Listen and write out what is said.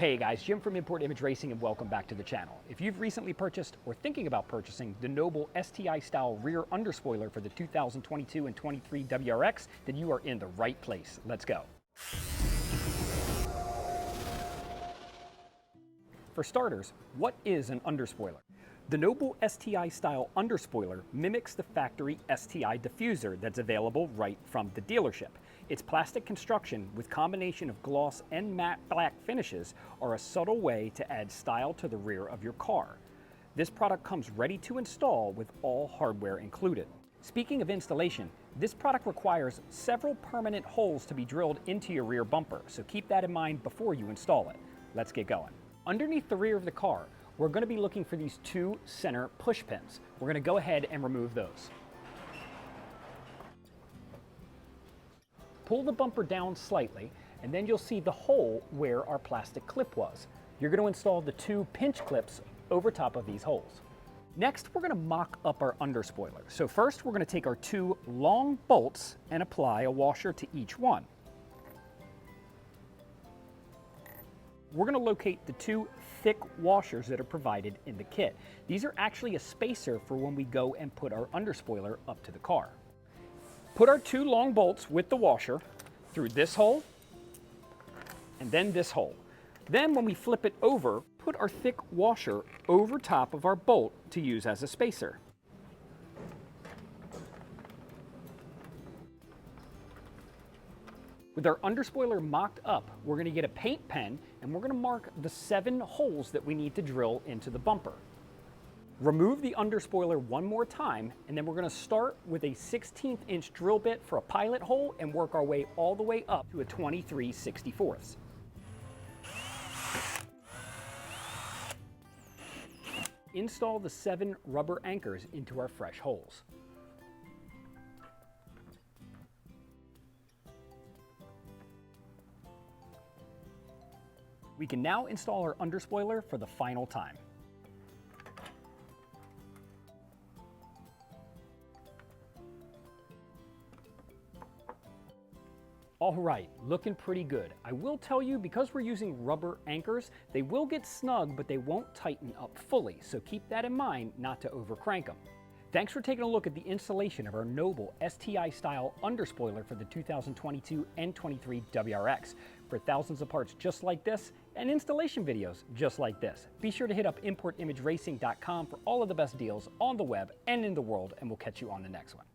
Hey guys, Jim from Import Image Racing and welcome back to the channel. If you've recently purchased or thinking about purchasing the Noble STi style rear underspoiler for the 2022 and 23 WRX, then you are in the right place. Let's go. For starters, what is an underspoiler? The Noble STi style underspoiler mimics the factory STi diffuser that's available right from the dealership. Its plastic construction with combination of gloss and matte black finishes are a subtle way to add style to the rear of your car. This product comes ready to install with all hardware included. Speaking of installation, this product requires several permanent holes to be drilled into your rear bumper, so keep that in mind before you install it. Let's get going. Underneath the rear of the car, we're going to be looking for these two center push pins. We're going to go ahead and remove those. Pull the bumper down slightly, and then you'll see the hole where our plastic clip was. You're going to install the two pinch clips over top of these holes. Next, we're going to mock up our underspoiler. So first, we're going to take our two long bolts and apply a washer to each one. We're going to locate the two thick washers that are provided in the kit. These are actually a spacer for when we go and put our underspoiler up to the car. Put our two long bolts with the washer through this hole and then this hole. Then when we flip it over, put our thick washer over top of our bolt to use as a spacer. With our underspoiler mocked up, we're going to get a paint pen and we're going to mark the 7 holes that we need to drill into the bumper. Remove the underspoiler one more time, and then we're going to start with a 16th inch drill bit for a pilot hole and work our way all the way up to a 23/64. Install the 7 rubber anchors into our fresh holes. We can now install our underspoiler for the final time. All right, looking pretty good. I will tell you, because we're using rubber anchors, they will get snug, but they won't tighten up fully, so keep that in mind not to overcrank them. Thanks for taking a look at the installation of our Noble STi style underspoiler for the 2022 and 23 WRX. For thousands of parts just like this and installation videos just like this, be sure to hit up importimageracing.com for all of the best deals on the web and in the world, and we'll catch you on the next one.